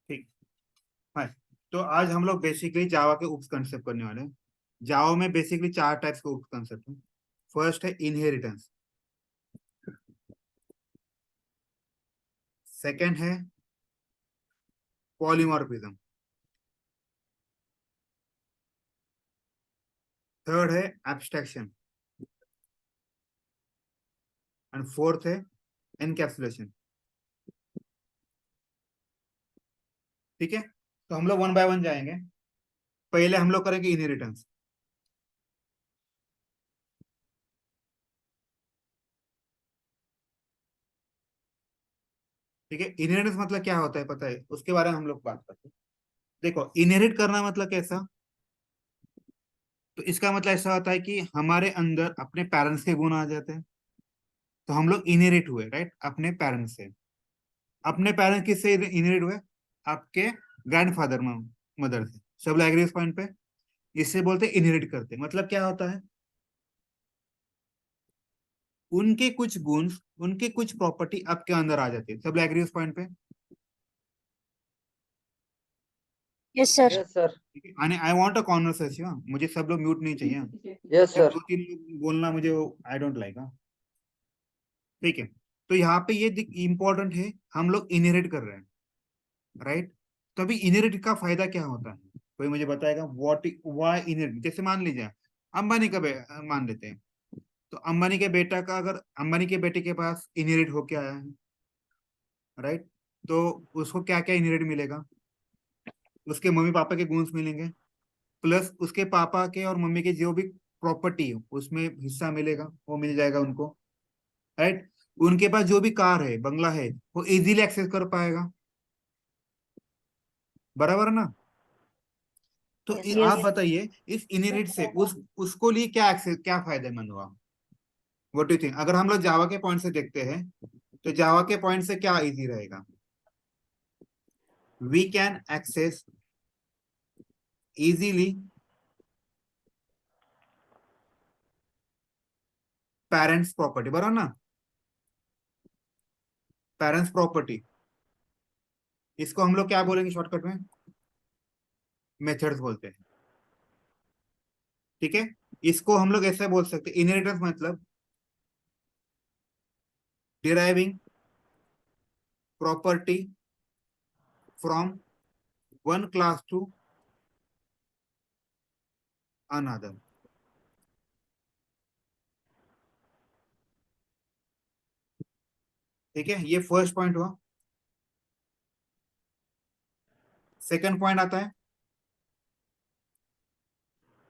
ठीक है। तो आज हम लोग बेसिकली जावा के उप कंसेप्ट करने वाले हैं। जावा में बेसिकली 4 टाइप्स के उप कंसेप्ट हैं। फर्स्ट है इनहेरिटेंस, सेकंड है पॉलीमॉर्फिज्म, थर्ड है एब्स्ट्रैक्शन एंड फोर्थ है एनकैप्सुलेशन। ठीक है, तो हम लोग वन बाय वन जाएंगे। पहले हम लोग करेंगे इनहेरिटेंस। ठीक है, इनहेरिटेंस मतलब क्या होता है पता है, उसके बारे में हम लोग बात करते हैं। देखो, इनहेरिट करना मतलब कैसा, तो इसका मतलब ऐसा होता है कि हमारे अंदर अपने पेरेंट्स के गुण आ जाते हैं, तो हम लोग इनहेरिट हुए, राइट, अपने पेरेंट्स से। अपने पेरेंट्स किससे इनहेरिट हुए? आपके ग्रैंडफादर मदर से। सब लोग एग्री इस पॉइंट पे? इससे बोलते इनहेरिट करते, मतलब क्या होता है, उनके कुछ गुण, उनके कुछ प्रॉपर्टी आपके अंदर आ जाती है। सब लोग एग्री इस पॉइंट पे? Yes sir. Yes sir. ठीक है, आई वांट अ कॉन्वर्सेशन, मुझे सब लोग म्यूट नहीं चाहिए। यस सिर्फ सर। 2-3 लोग बोलना मुझे आई डोंट लाइक। ठीक है, तो यहाँ पे ये इंपॉर्टेंट है, हम लोग इनहेरिट कर रहे हैं, राइट। तो अभी इनहेरिट का फायदा क्या होता है, कोई मुझे बताएगा? What why inherit? जैसे मान लीजिए अंबानी का मान लेते हैं, तो अंबानी के बेटा का, अगर अंबानी के बेटे के पास इनहेरिट होके आया है, राइट, तो उसको क्या क्या इनहेरिट मिलेगा? उसके मम्मी पापा के गुण मिलेंगे, प्लस उसके पापा के और मम्मी के जो भी प्रॉपर्टी है उसमें हिस्सा मिलेगा, वो मिल जाएगा उनको, राइट। उनके पास जो भी कार है, बंगला है, वो इजीली एक्सेस कर पाएगा, बराबर है ना। तो Yes, आप sir. बताइए, इस इनहेरिट से उसको लिए क्या एक्सेस, क्या फायदेमंद हुआ? What do think? अगर हम लोग जावा के पॉइंट से देखते हैं, तो जावा के पॉइंट से क्या इजी रहेगा? We can access easily parents property, बराबर ना। पेरेंट्स प्रॉपर्टी, इसको हम लोग क्या बोलेंगे शॉर्टकट में? मेथड्स बोलते हैं। ठीक है, इसको हम लोग ऐसे बोल सकते हैं, इनहेरिटेंस मतलब deriving property from one class to another. ठीक है, ये फर्स्ट पॉइंट हुआ। सेकंड पॉइंट आता है,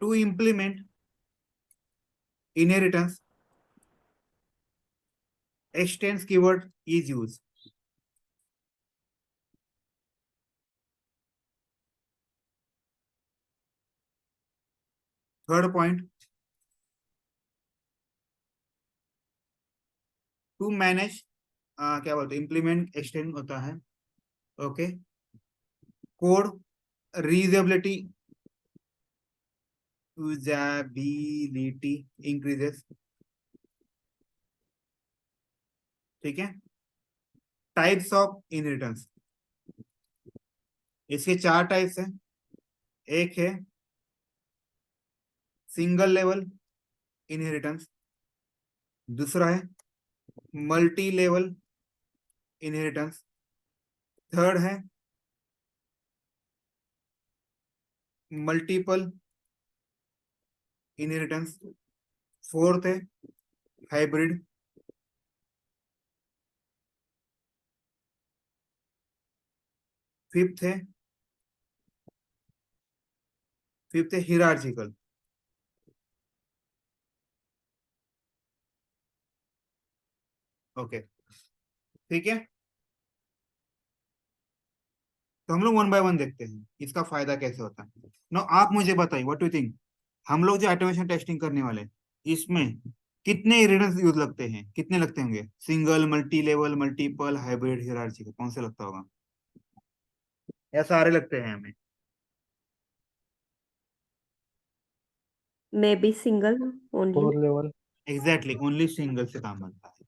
to implement inheritance extends keyword is used. Third point, to manage, क्या बोलते हैं, इम्प्लीमेंट एक्सटेंड होता है, okay, code reusability, usability increases. ठीक है, टाइप्स ऑफ इनहेरिटेंस, इसके 4 टाइप्स हैं। एक है सिंगल लेवल इनहेरिटेंस, दूसरा है मल्टी लेवल इनहेरिटेंस, थर्ड है मल्टीपल इनहेरिटेंस, फोर्थ है हाइब्रिड, फिफ्थ है हिरार्चिकल। ओके, ठीक है, तो हम लोग वन बाय वन देखते हैं इसका फायदा कैसे होता है। नो, आप मुझे बताइए व्हाट डू थिंक, हम लोग जो ऑटोमेशन टेस्टिंग करने वाले हैं, इसमें कितने इनहेरिटेंस यूज लगते हैं, कितने लगते होंगे? Single, multi level, multiple, hybrid, hierarchical, कौन से लगता होगा? या सारे लगते हैं हमें? May be single only. 4 level. Exactly, only single से काम बनता है।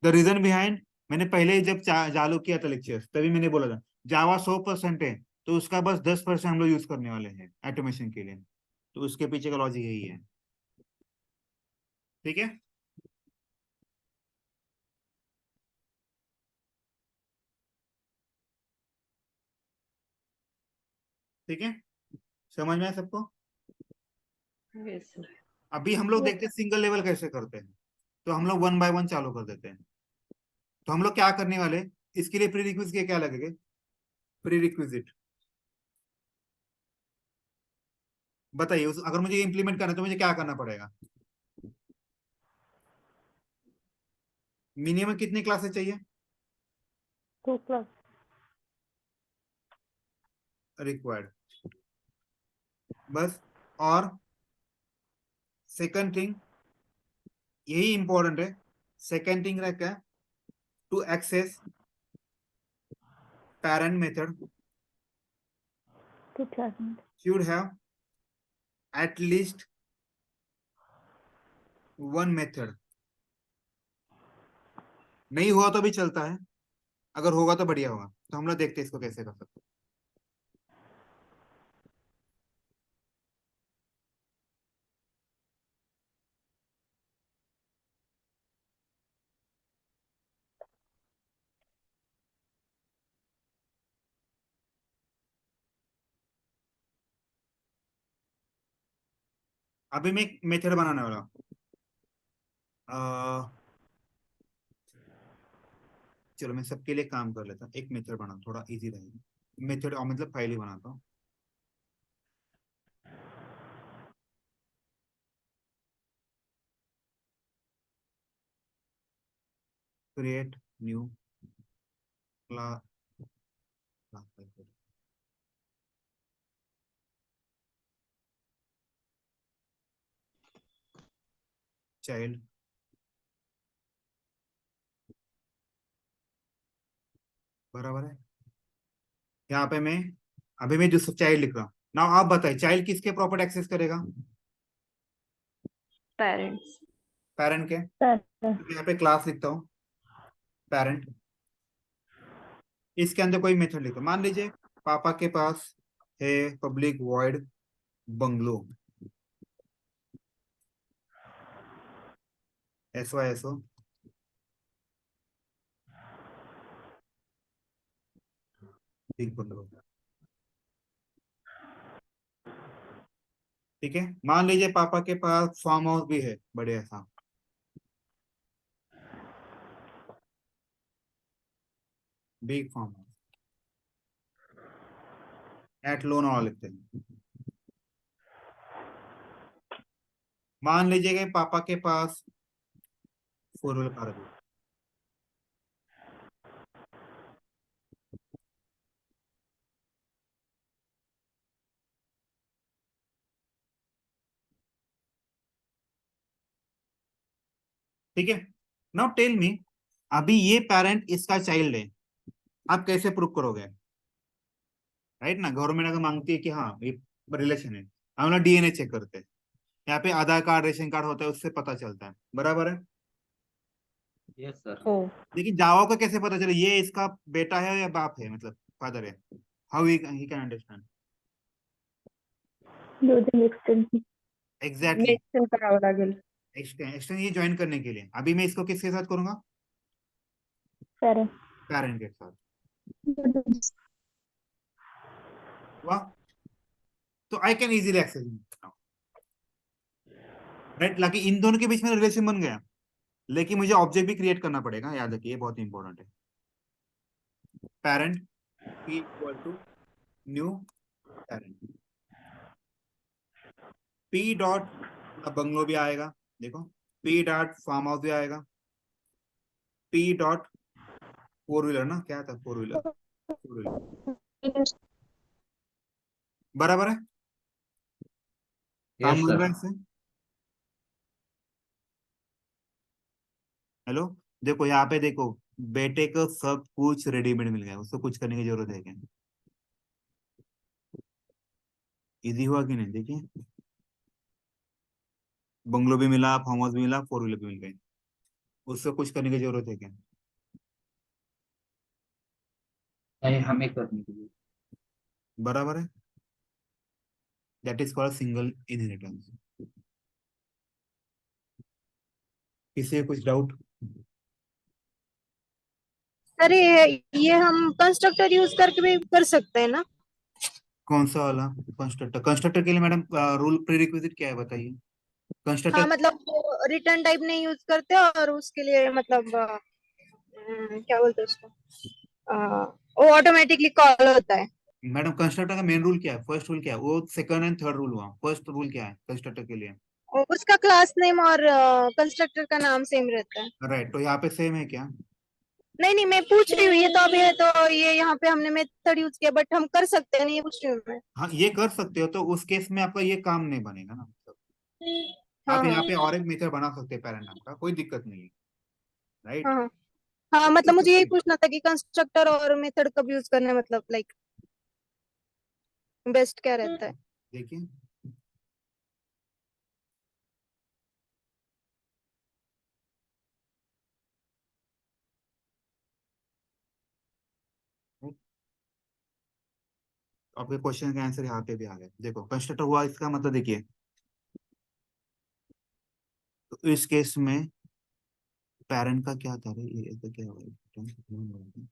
द रीजन बिहाइंड, मैंने पहले ही जब चालू किया था लेक्चर तभी मैंने बोला था जावा 100% है, तो उसका बस 10% हम लोग यूज करने वाले हैं ऑटोमेशन के लिए। तो उसके पीछे का लॉजिक यही है। ठीक है। ठीक है, समझ में आया सबको? Yes sir. अभी हम लोग Yes, देखते हैं सिंगल लेवल कैसे करते हैं। तो हम लोग 1 बाय 1 चालू कर देते हैं। तो हम लोग क्या करने वाले, इसके लिए प्री रिक्विजिट के क्या लगेगा? प्री रिक्विजिट बताइए, अगर मुझे इम्प्लीमेंट करना है तो मुझे क्या करना पड़ेगा? मिनिमम कितनी क्लासेस चाहिए 2 plus. रिक्वायर्ड? बस। और सेकंड थिंग, यही इंपॉर्टेंट है, सेकंड थिंग रहता है to access parent method 2000. should have at least one method। नहीं हुआ तो भी चलता है, अगर होगा तो बढ़िया होगा। तो हम लोग देखते हैं इसको कैसे कर सकते हैं। अभी मैं एक मेथड बनाने वाला हूँ। चलो मैं सबके लिए काम कर लेता हूँ, एक मेथड बना, थोड़ा इजी रहेगा। मेथड मतलब फाइल ही बनाता हूँ। क्रिएट न्यू क्लास, चाइल्ड, बराबर है। यहाँ पे मैं अभी मैं जो चाइल्ड लिख रहा हूँ ना, आप बताइए चाइल्ड किसके प्रॉपर्टी एक्सेस करेगा? पेरेंट्स। पेरेंट के। Sir. तो यहाँ पे क्लास लिखता हूँ पेरेंट। इसके अंदर कोई मेथड लिखो, मान लीजिए पापा के पास है public void bungalow, SYSO, big bungalow. ठीक है, मान लीजिए पापा के पास फार्म हाउस भी है बढ़िया सा, big farm house, at loan वाला लिखते हैं। मान लीजिए कि पापा के पास 4 व्हीलर कार भी है। ठीक है, नाउ टेल मी, अभी ये पेरेंट इसका चाइल्ड है, आप कैसे प्रूव करोगे? राइट ना, गवर्नमेंट अगर मांगती है कि हाँ ये रिलेशन है, हम लोग DNA चेक करते हैं। यहाँ पे आधार कार्ड रेशन कार्ड होता है, उससे पता चलता है, बराबर है। Yes sir. Oh. लेकिन जावा को कैसे पता चले ये इसका बेटा है या बाप है, मतलब फादर है? How he can understand? Using extension. Exactly, mention करावं लागेल। एक्सटेंशन ये ज्वाइन करने के लिए अभी मैं इसको किसके साथ करूंगा? Parent. पेरेंट के साथ। वाह, तो I can easily access, right, लाकि इन दोनों के बीच में रिलेशन बन गया। लेकिन मुझे ऑब्जेक्ट भी क्रिएट करना पड़ेगा, याद रखिए ये बहुत इंपॉर्टेंट है। Parent p equal to new parent, p dot bungalow भी आएगा, देखो p डॉट फार्म हाउस भी आएगा, p डॉट 4 व्हीलर, ना क्या था 4 व्हीलर, 4 व्हीलर, बराबर है। काम यस मिल सर। रहा है इससे? हेलो, देखो यहाँ पे देखो, बेटे को सब कुछ रेडीमेड मिल गया, उसको कुछ करने की जरूरत है क्या? इजी हुआ कि नहीं? देखिए बंगलो भी मिला, फार्म हाउस भी मिला, 4 व्हीलर भी मिल गई, उससे कुछ करने की जरूरत है क्या? नहीं, हमें करने के लिए। बराबर है, that is called single inheritance. किसी को कुछ डाउट? सर ये हम कंस्ट्रक्टर यूज करके भी कर सकते हैं ना? कौन सा वाला कंस्ट्रक्टर? कंस्ट्रक्टर के लिए मैडम रूल प्रीरिक्विजिट क्या है बताइए? हाँ, कंस्ट्रक्टर मतलब रिटर्न टाइप नहीं यूज करते और उसके लिए मतलब क्या बोलते हैं उसको, वो ऑटोमेटिकली कॉल होता है। मैडम कंस्ट्रक्टर का मेन रूल क्या है? फर्स्ट रूल क्या है? वो सेकंड एंड थर्ड रूल हुआ, फर्स्ट रूल क्या है कंस्ट्रक्टर के लिए? और उसका क्लास नेम और कंस्ट्रक्टर का नाम सेम रहता है। राइट, तो यहाँ पे सेम है क्या? नहीं नहीं, मैं पूछ रही हूँ, ये तो अभी है तो ये यहाँ पे हमने मेथड यूज किया, बट हम कर सकते हैं नहीं, ये पूछ रही हूँ मैं। हाँ ये कर सकते हो, तो उस केस में आपका ये काम नहीं बनेगा ना, मतलब हाँ आप यहाँ हाँ पे और एक मेथड बना सकते हैं पेरेंट नाम का, कोई दिक्कत नहीं है। राइट, हाँ हाँ। हाँ, मतलब मुझे यही पूछना था कि कंस्ट्रक्टर और मेथड कब यूज करना है, मतलब लाइक बेस्ट क्या रहता है? देखिए आपके क्वेश्चन का आंसर यहाँ पे भी आ गया। देखो कंस्ट्रक्टर हुआ, इसका मतलब देखिए, तो इस केस में पेरेंट का क्या था रे, ये तो क्या होगा?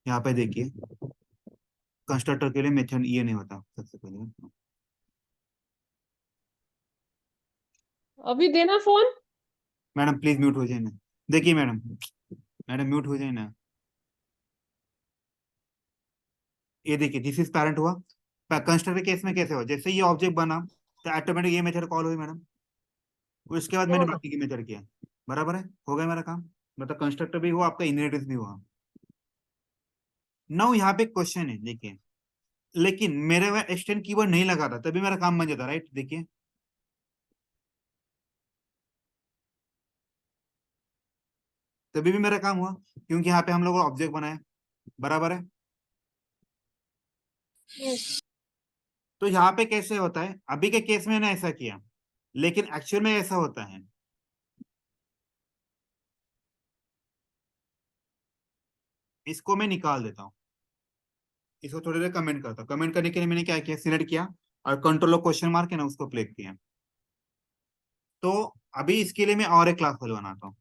यहाँ पे देखिए कंस्ट्रक्टर के लिए मेथड ये नहीं होता सबसे पहले। अभी देना फोन। मैडम प्लीज म्यूट हो जाए ना। देखिए मैडम, मैडम म्यूट हो जाए ना। ये देखिए दिस इज पेरेंट हुआ। कंस्ट्रक्टर केस में कैसे हो, जैसे ये ऑब्जेक्ट बना तो ऑटोमेटिक ये मेथड कॉल हुई मैडम, उसके बाद मैंने हाँ, बाकी की मेथड किया। बराबर है, हो गया मेरा काम। मतलब कंस्ट्रक्टर भी हुआ, आपका इनहेरिटेंस भी हुआ। नाउ यहाँ पे क्वेश्चन है देखिए, लेकिन मेरे में एक्सटेंड कीवर्ड नहीं लगा था तभी मेरा काम बन जाता। राइट, देखिए तभी भी मेरा काम हुआ, क्योंकि यहाँ पे हम लोग ऑब्जेक्ट बनाए। बराबर है, यस। तो यहाँ पे कैसे होता है, अभी के केस में मैंने ऐसा किया, लेकिन एक्चुअल में ऐसा होता है। इसको मैं निकाल देता हूँ, इसको थोड़ी देर कमेंट करता हूँ। कमेंट करने के लिए मैंने क्या किया, सिलेक्ट किया और कंट्रोल और क्वेश्चन मार्क है ना उसको प्ले किया। तो अभी इसके लिए मैं और एक क्लास बनाता हूँ,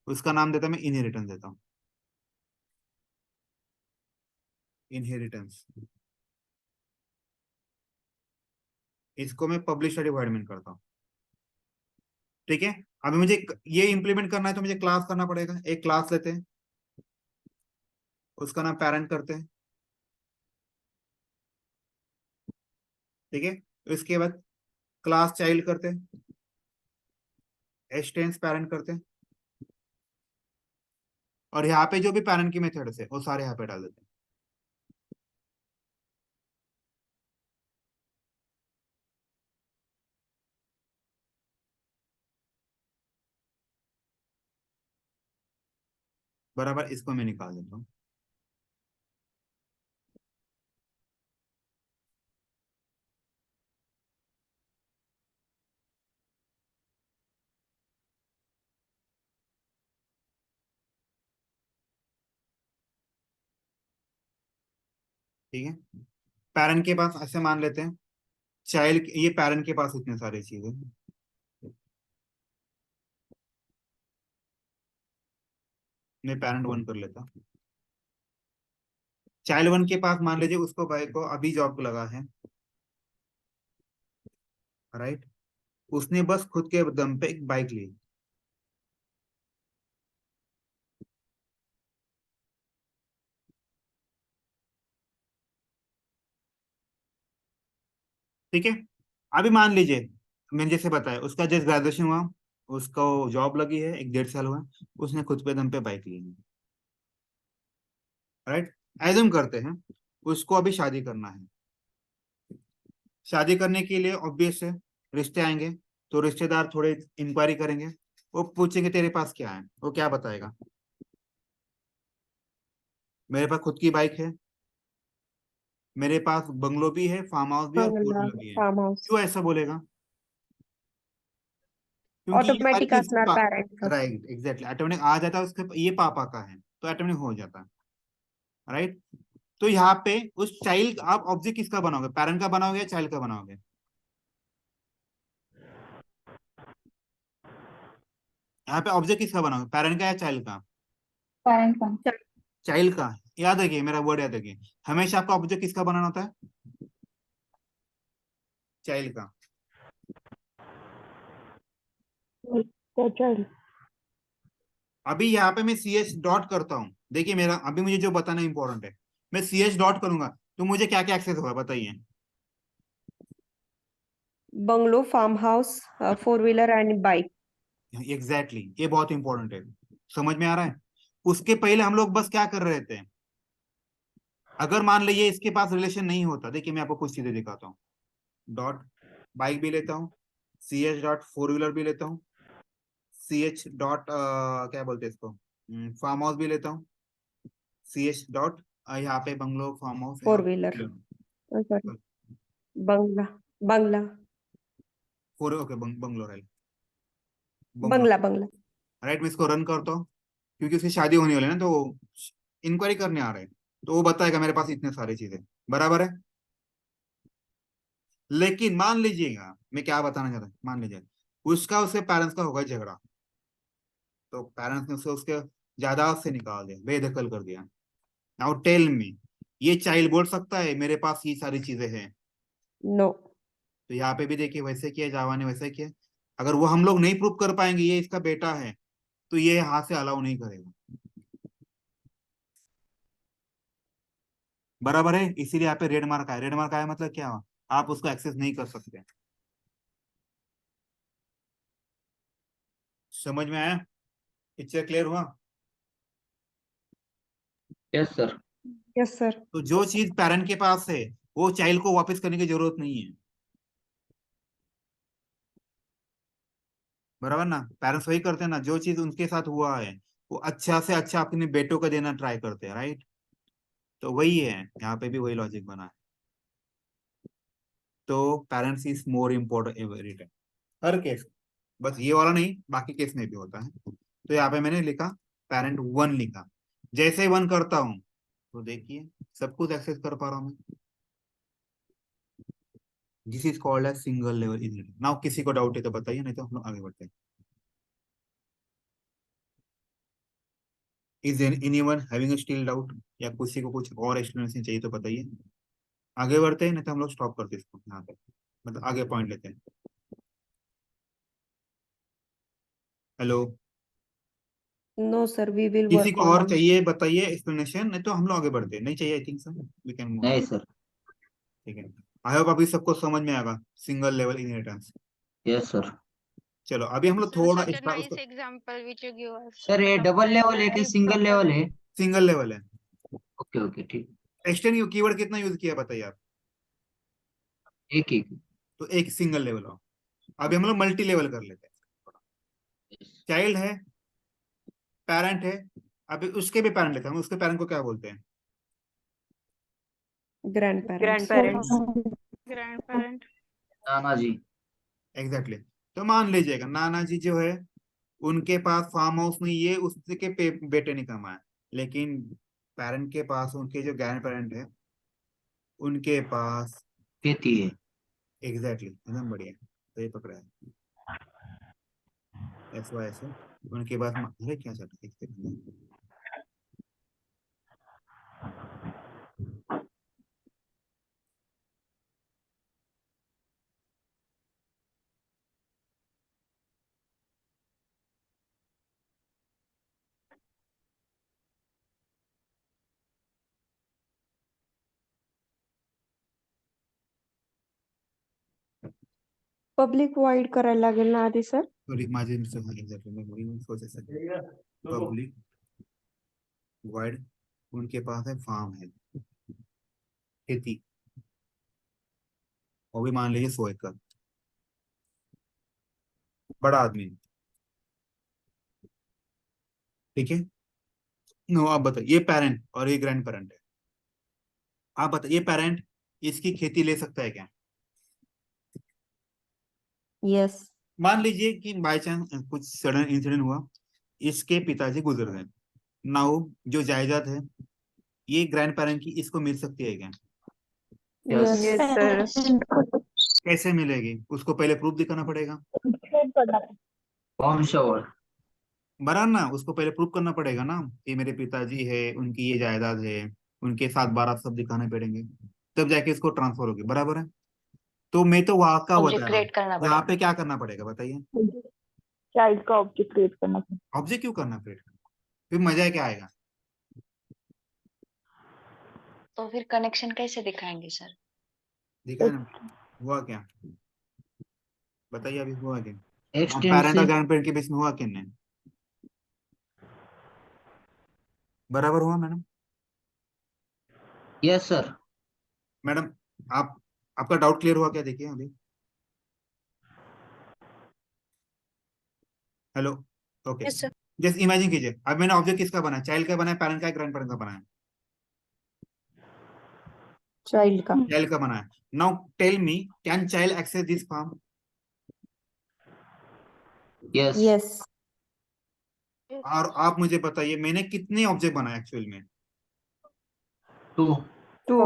उसका नाम देता हूं मैं इनहेरिटेंस देता हूँ। इनहेरिटेंस, इसको मैं पब्लिश डिपार्टमेंट करता हूँ। ठीक है, अभी मुझे ये इंप्लीमेंट करना है तो मुझे क्लास करना पड़ेगा। एक क्लास लेते हैं, उसका नाम पेरेंट करते हैं। ठीक है, इसके बाद क्लास चाइल्ड करते हैं, एक्सटेंस पेरेंट करते हैं, और यहाँ पे जो भी पेरेंट की मेथड्स है वो सारे यहाँ पे डाल देते हैं। बराबर, इसको मैं निकाल देता हूँ। ठीक है, पेरेंट के पास ऐसे मान लेते हैं, चाइल्ड, ये पेरेंट के पास इतने सारी चीजें। मैं पेरेंट वन कर लेता हूँ। चाइल्ड वन के पास मान लीजिए उसको भाई को अभी जॉब लगा है। राइट, उसने बस खुद के दम पे एक बाइक ली। ठीक है, अभी मान लीजिए मैंने जैसे बताया उसका जस्ट ग्रेजुएशन हुआ, उसको जॉब लगी है, एक 1.5 साल हुआ, उसने खुद पे दम पे बाइक ली है। राइट, एज्यूम करते हैं उसको अभी शादी करना है। शादी करने के लिए ऑब्वियस है रिश्ते आएंगे, तो रिश्तेदार थोड़े इंक्वायरी करेंगे, वो पूछेंगे तेरे पास क्या है, वो क्या बताएगा, मेरे पास खुद की बाइक है, मेरे पास बंगलो भी है, फार्म हाउस भी है और फोर बंगला, व्हीलर भी है। Farm house. क्यों ऐसा बोलेगा? क्योंकि ये सारी ऑटोमेटिक चीज असणार पॅरेंट. राइट एग्जैक्टली ऑटोमेटिक आ जाता है उसके, ये पापा का है तो ऑटोमेटिक हो जाता है, राइट। तो यहाँ पे उस चाइल्ड, आप ऑब्जेक्ट किसका बनाओगे, पेरेंट का बनाओगे या चाइल्ड का बनाओगे? यहाँ पे ऑब्जेक्ट किसका बनाओगे, पेरेंट का या चाइल्ड का? पेरेंट का. चाइल्ड का। याद रखिए, मेरा वर्ड याद रखिए, हमेशा आपका ऑब्जेक्ट किसका बनाना होता है, चाइल्ड का। चाइल्ड. अभी यहाँ पे मैं सी एच डॉट करता हूँ, देखिए मेरा अभी मुझे जो बताना इंपॉर्टेंट है, मैं सी एच डॉट करूंगा तो मुझे क्या क्या एक्सेस होगा बताइए। Bungalow, farm house, 4 wheeler and bike. Exactly ये बहुत इंपॉर्टेंट है, समझ में आ रहा है। उसके पहले हम लोग बस क्या कर रहे थे, अगर मान लीजिए इसके पास रिलेशन नहीं होता, देखिए मैं आपको कुछ चीजें दिखाता हूँ। डॉट बाइक भी लेता हूँ, सी एच डॉट 4 व्हीलर भी लेता हूँ, सी एच डॉट क्या बोलते हैं इसको, फार्म हाउस भी लेता हूँ, सी एच डॉट यहाँ पे bungalow farm house, 4 wheeler. Sorry, बंगला. बंगला. Four okay bungalow right, bungalow बंगला. बंगला. राइट। मैं इसको रन करता हूँ क्योंकि उसकी शादी होने वाली है ना, तो इंक्वायरी करने आ रहे हैं, तो वो बताएगा मेरे पास इतने सारी चीजें, बराबर है। लेकिन मान लीजिएगा मैं क्या बताना चाहता हूँ, मान लीजिए उसका उसके पेरेंट्स का होगा झगड़ा, तो पेरेंट्स ने उसे उसके जायदाद से निकाल दिया, बेदखल कर दिया। नाउ टेल मी, ये चाइल्ड बोल सकता है मेरे पास ये सारी चीजें हैं? नो. तो यहाँ पे भी देखिए वैसे किया, जावा ने वैसे किया। अगर वो हम लोग नहीं प्रूव कर पाएंगे ये इसका बेटा है, तो ये हाथ से अलाउ नहीं करेगा, बराबर है। इसीलिए यहाँ पे रेड मार्क आया, रेड मार्क आया मतलब क्या हुआ, आप उसको एक्सेस नहीं कर सकते। समझ में आया, पिक्चर क्लियर हुआ? Yes sir. Yes sir. तो जो चीज पेरेंट के पास है वो चाइल्ड को वापस करने की जरूरत नहीं है, बराबर ना। पेरेंट्स वही करते हैं ना, जो चीज उनके साथ हुआ है वो अच्छा से अच्छा अपने बेटों को देना ट्राई करते हैं, राइट। तो वही है, यहाँ पे भी वही लॉजिक बना है। तो parents is more important every time, her case, बस ये वाला नहीं, बाकी केस में भी होता है। तो यहाँ पे मैंने लिखा पेरेंट 1 लिखा, जैसे ही 1 करता हूँ तो देखिए सब कुछ एक्सेस कर पा रहा हूँ मैं। This is called as single level inheritance. Now किसी को डाउट है तो बताइए, नहीं तो हम लोग आगे बढ़ते हैं। Is anyone having a still doubt, या किसी को कुछ और एक्सप्लेनेशन चाहिए तो बताइए, आगे बढ़ते हैं, नहीं तो हम लोग स्टॉप करते हैं इसको यहाँ पे, मतलब आगे पॉइंट लेते हैं। Hello, no sir, we will किसी वर्क को ऑन और इट. चाहिए बताइए एक्सप्लेनेशन, नहीं तो हम लोग आगे बढ़ते हैं, नहीं चाहिए I think sir, we can move. नहीं सर। ठीक है, आई होप अभी सबको समझ में आएगा single level inheritance. Yes sir. चलो अभी हम लोग Sir, थोड़ा such a इसका nice उसको, example which you give us. Sir ये डबल लेवल है कि सिंगल लेवल है? सिंगल लेवल है। ओके ओके ठीक। एक्सटेंड कीवर्ड कितना यूज किया बताइए आप? एक एक। तो एक सिंगल लेवल हो। अभी हम लोग मल्टी लेवल कर लेते हैं। चाइल्ड है, पेरेंट है, अभी उसके भी पेरेंट लेते हैं, हम उसके पेरेंट को क्या बोलते हैं? Grand parents. Grandparent. नाना जी। एग्जैक्टली तो मान लीजिएगा नाना जी जो है उनके पास फार्म हाउस नहीं है, उसके बेटे ने कमाया, लेकिन पेरेंट के पास, उनके जो ग्रैंड पेरेंट है उनके पास, खेती है। एग्जैक्टली एकदम बढ़िया, तो ये पकड़ा है, ऐसा ऐसे उनके पास अरे क्या चल रहा है, एक सेकंड। पब्लिक वाईड करायला लागेल ना आधी सर? सॉरी माझे मिस्टेक, एग्जैक्टली मैं वही सोचा पब्लिक वाइड, उनके पास है फार्म है, खेती, वो भी मान लीजिए 100 एकड़, बड़ा आदमी, ठीक है। नो आप बताइए, ये पेरेंट और ये ग्रैंड पेरेंट है, आप बताइए पेरेंट इसकी खेती ले सकता है क्या? यस. मान लीजिए कि बाय चांस कुछ सडन इंसिडेंट हुआ, इसके पिताजी गुजर गए। नाउ जो जायदाद है ये ग्रैंड पेरेंट की इसको मिल सकती है क्या? Yes Yes, sir. कैसे मिलेगी? उसको पहले प्रूफ दिखाना पड़ेगा, कौन सा वर्ड? बराबर ना? उसको पहले प्रूफ करना पड़ेगा ना कि मेरे पिताजी है, उनकी ये जायदाद है, उनके साथ 12 सब दिखाने पड़ेंगे, तब जाके इसको ट्रांसफर होगी, बराबर है? तो मैं तो वहां का बता ऑब्जेक्ट रहा हूँ, क्रिएट करना यहाँ पड़ेगा। पे क्या करना पड़ेगा बताइए? चाइल्ड का ऑब्जेक्ट क्रिएट करना पड़ेगा। ऑब्जेक्ट क्यों करना फिर मजा क्या आएगा? तो फिर कनेक्शन कैसे दिखाएंगे सर? दिखाए ना, हुआ क्या बताइए? अभी हुआ क्या? हाँ, एक्सटेंड पेरेंट से। और ग्रैंड पेरेंट के बीच में हुआ क्या नहीं? बराबर हुआ मैडम? Yes sir. मैडम आप, आपका डाउट क्लियर हुआ क्या? देखिए अभी। Hello, okay. Yes, sir. Just imagine कीजिए, अब मैंने ऑब्जेक्ट किसका बनाया? चाइल्ड का बनाया, पेरेंट का, ग्रैंड पेरेंट का बनाया? चाइल्ड का। चाइल्ड का बनाया। Now tell me, can child access this form? Yes yes. और आप मुझे बताइए मैंने कितने ऑब्जेक्ट बनाए एक्चुअल में? 2 टू।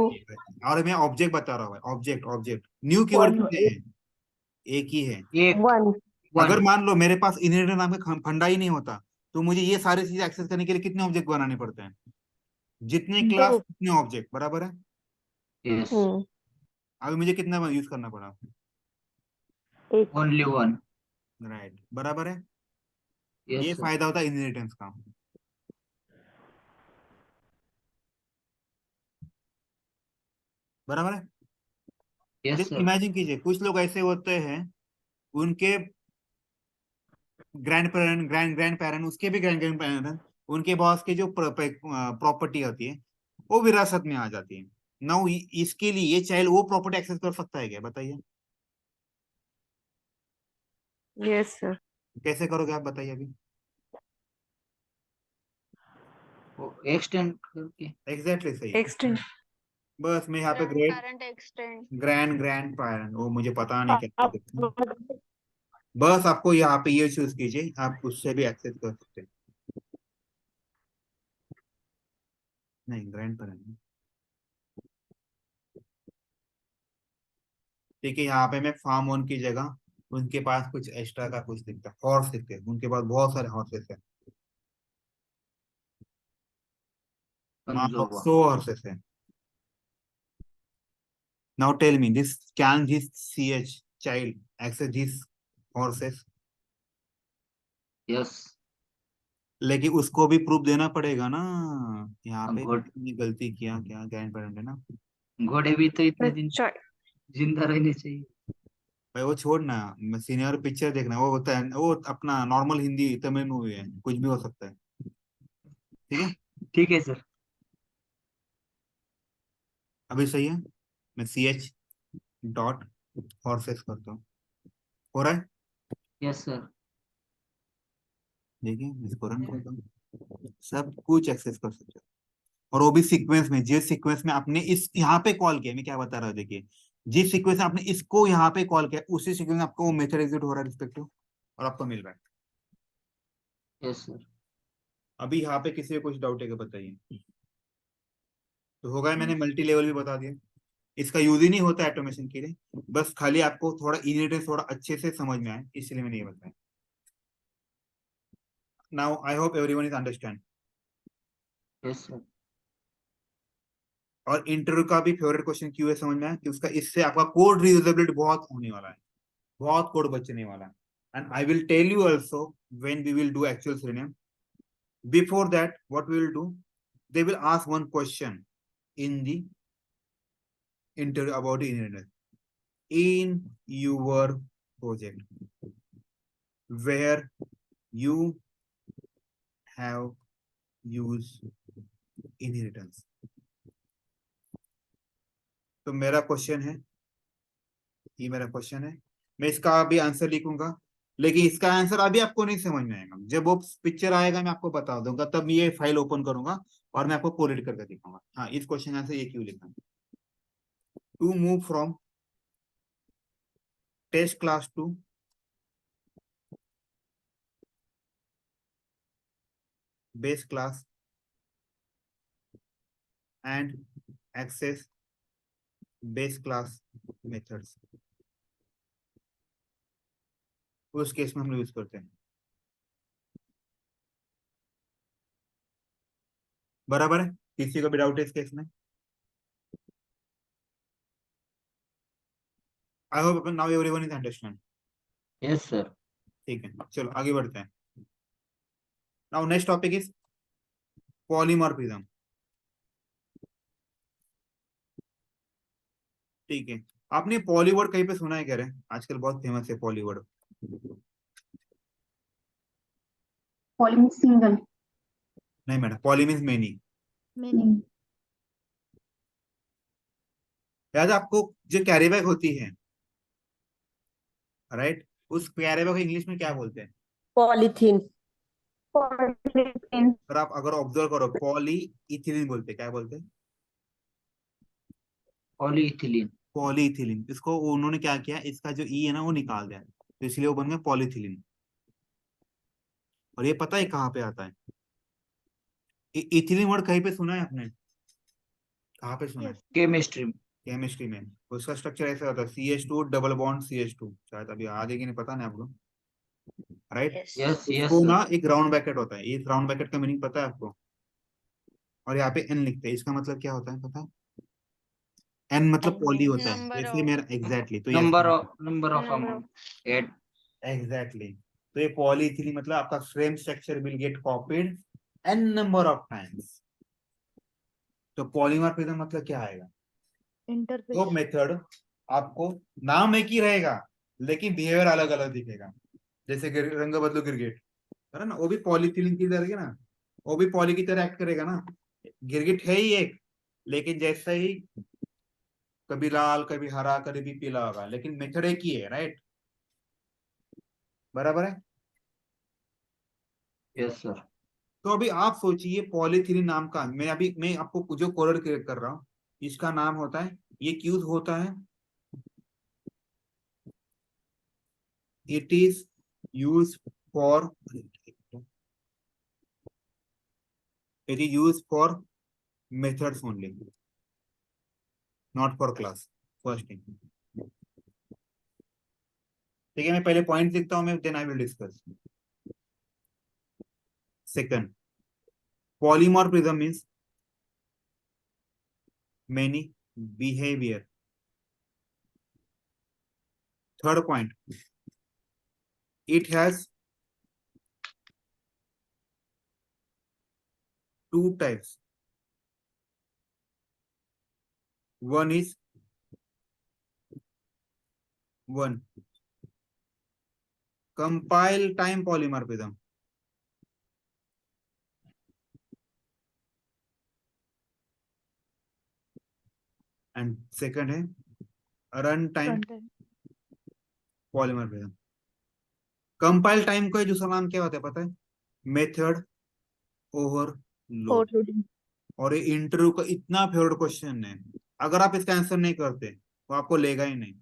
और मैं ऑब्जेक्ट बता रहा हूँ, ऑब्जेक्ट ऑब्जेक्ट, न्यू कीवर्ड कितने हैं? एक ही है। 1 वन। अगर 1 मान लो मेरे पास इनहेरिटेंस नाम का फंडा ही नहीं होता, तो मुझे ये सारी चीजें एक्सेस करने के लिए कितने ऑब्जेक्ट बनाने पड़ते हैं? जितने क्लास उतने ऑब्जेक्ट, बराबर है? यस अभी मुझे कितना यूज करना पड़ा? ओनली 1 राइट, बराबर है? ये यस सर फायदा होता है इनहेरिटेंस का, बराबर है? यस जस्ट सर इमेजिन कीजिए, कुछ लोग ऐसे होते हैं, उनके grand parent, grand grand parent, उसके भी ग्रैंड ग्रैंड पेरेंट, उनके बॉस की जो प्रॉपर्टी होती है वो विरासत में आ जाती है। नाउ इसके लिए चाइल्ड वो प्रॉपर्टी एक्सेस कर सकता है क्या बताइए? Yes sir. कैसे करोगे आप बताइए अभी? वो एक्सटेंड करके। एग्जैक्टली सही है। एक्सटेंड। बस मैं यहाँ पे great Grandparent extend. Grand grand parent, वो मुझे पता नहीं क्या आप। कहते हैं। बस आपको यहाँ पे ये चूज कीजिए, आप उससे भी एक्सेस कर सकते हैं। नहीं, ग्रैंड पेरेंट। ठीक है, यहाँ पे मैं फार्म वन की जगह उनके पास कुछ एक्स्ट्रा का कुछ दिखता है, हॉर्स दिखते हैं, उनके पास बहुत सारे हॉर्सेस है। हाँ, पंजोबा 100 हॉर्सेस है। Now tell me this, can this CH child access this horses? Yes लेकिन उसको भी प्रूफ देना पड़ेगा ना। यहाँ पे घोड़ कितनी गलती किया क्या ग्रैंड पेरेंट है ना। घोड़े भी तो इतने दिन अच्छा। जिंदा रहने चाहिए। भाई वो छोड़ना, सीनियर पिक्चर देखना, वो होता है, वो अपना नॉर्मल हिंदी तमिल मूवी है, कुछ भी हो सकता है। ठीक है, ठीक है सर। अभी सही है? मैं CH डॉट हॉर्सेस करता हूँ, हो रहा है? यस सर देखिए मैं इसको रन करता हूँ, सब कुछ एक्सेस कर सकते हो। और वो भी सीक्वेंस में, जिस सीक्वेंस में आपने इस यहाँ पे कॉल किया, मैं क्या बता रहा हूँ देखिए, जिस सीक्वेंस में आपने इसको यहाँ पे कॉल किया, उसी सीक्वेंस में आपको वो मेथड एग्जीक्यूट हो रहा है रिस्पेक्टिव, और आपको मिल रहा है। यस सर अभी यहाँ पे किसी को कुछ डाउट है क्या बताइए? तो होगा, मैंने मल्टी लेवल भी बता दिया, इसका यूज ही नहीं होता ऑटोमेशन के लिए, बस खाली आपको थोड़ा इनहेरिटेंस थोड़ा अच्छे से समझ में आए, इसलिए मैंने ये बताया। Now I hope everyone is understand. Yes sir और इंटरव्यू का भी फेवरेट क्वेश्चन क्यों है समझ में आया कि उसका, इससे आपका कोड रीयूजेबिलिटी बहुत होने वाला है, बहुत कोड बचने वाला है। And I will tell you also when we will do actual Selenium. Before that, what we will do, they will ask one question in the interview about the inheritance in your project where you have used inheritance. तो मेरा question है, ये मेरा question है, मैं इसका भी answer लिखूंगा, लेकिन इसका आंसर अभी आपको नहीं समझ में आएगा, जब वो पिक्चर आएगा मैं आपको बता दूंगा, तब ये फाइल ओपन करूंगा और मैं आपको कोरिलेट करके दिखाऊंगा। हाँ, इस क्वेश्चन आंसर ये क्यों लिखा, to move from test class to base class and access base class methods, उस केस में हम यूज करते हैं। बराबर है? किसी को भी डाउट है इस केस में? I hope now everyone is understand. Yes, sir. ठीक है, चलो आगे बढ़ते हैं। Now next topic is polymorphism. ठीक है, आपने पॉलीवर्ड कहीं पे सुना है? कह रहे हैं आजकल बहुत फेमस है पॉलीवर्ड। Poly means single. नहीं madam, poly means many. Many. याद है आपको जो कैरी बैग होती है, राइट, उस कैरी बैग को इंग्लिश में क्या बोलते हैं? पॉलीथीन। Polyethylene. अगर आप ऑब्जर्व करो, पॉली इथिलीन बोलते हैं। क्या बोलते हैं? Polyethylene. पॉलीइथिलीन। इसको उन्होंने क्या किया, इसका जो ई है ना वो निकाल दिया, तो इसलिए वो बन गया पॉलीइथिलीन। और ये पता है कहाँ पे आता है? इथिलीन वर्ड कहीं पे सुना है आपने? कहाँ पे सुना है? Yes. Chemistry. केमिस्ट्री में। उसका स्ट्रक्चर ऐसा होता है, CH2 डबल बॉन्ड CH2। शायद अभी आगे की नहीं पता नहीं आपको, राइट? यस। Yes, yes, उसको ना sir. एक राउंड ब्रैकेट होता है, इस राउंड ब्रैकेट का मीनिंग पता है आपको? और यहाँ पे एन लिखते हैं, इसका मतलब क्या होता है पता है? एन मतलब पॉली होता है, Number जैसे of मेरा एग्जैक्टली, तो Number yes of number amount. of Add. Exactly. तो ये पॉलीइथिलीन मतलब आपका frame structure will get copied n number of times. तो पॉलीमॉर्फिज्म मतलब क्या आएगा? वो मेथड आपको नाम एक ही रहेगा लेकिन बिहेवियर अलग अलग दिखेगा। जैसे रंग बदलो गिरगिट, है ना, वो भी पॉलीथिलीन की तरह ना, वो भी पॉली की तरह एक्ट करेगा ना। गिरगिट है ही एक, लेकिन जैसे ही कभी लाल कभी हरा कभी पीला होगा, लेकिन मेथड एक ही है, राइट? बराबर है? Yes, sir. तो अभी आप सोचिए, पॉलीथिलीन नाम का, मैं आपको जो कोड क्रिएट कर रहा हूँ, इसका नाम होता है, ये क्यूज होता है, it is use for, it is used for methods only, not for class, first thing। ठीक है, मैं पहले पॉइंट लिखता हूं मैं, then I will discuss. Second, polymorphism means many behavior। Third point, it has two types। one is compile time polymorphism, and second है run time content. polymorphism। Compile time का दूसरा नाम क्या होता है पता है? Method overload. Overloading। और ये इंटरव्यू का इतना फेवरेट क्वेश्चन है, अगर आप इसका आंसर नहीं करते तो आपको लेगा ही नहीं।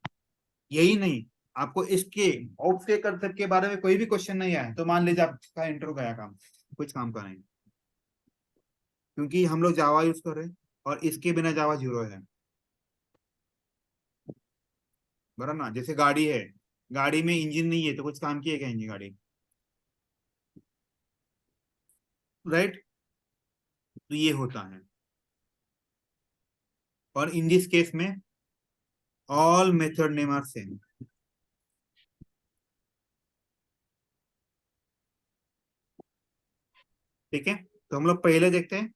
यही नहीं, आपको इसके ऑफ के कंसेप्ट के बारे में कोई भी क्वेश्चन नहीं आया तो मान लीजिए आपका इंटरव्यू गया काम, कुछ काम का नहीं, क्योंकि हम लोग जावा यूज कर रहे हैं और इसके बिना जावा जीरो है। बराबर ना? जैसे गाड़ी है, गाड़ी में इंजन नहीं है तो कुछ काम की है क्या इंजन गाड़ी, राइट? तो ये होता है। और इन दिस केस में all method name are same. ठीक है, तो हम लोग पहले देखते हैं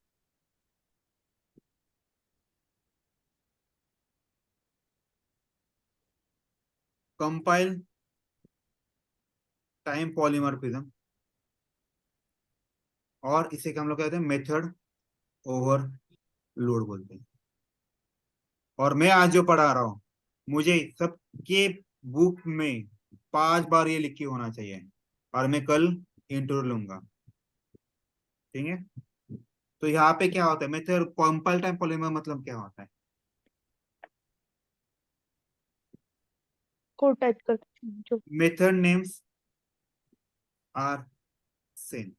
कंपाइल टाइम पॉलीमॉर्फिज्म, और इसे हम लोग कहते हैं मेथड ओवरलोड बोलते हैं। और मैं आज जो पढ़ा रहा हूं, मुझे सबके बुक में 5 बार ये लिख के होना चाहिए, और मैं कल इंटरव्यू लूंगा। ठीक है, तो यहाँ पे क्या होता है मेथड कंपाइल टाइम पॉलीमर मतलब क्या होता है? कोड टाइप करते हैं जो। Method names are same,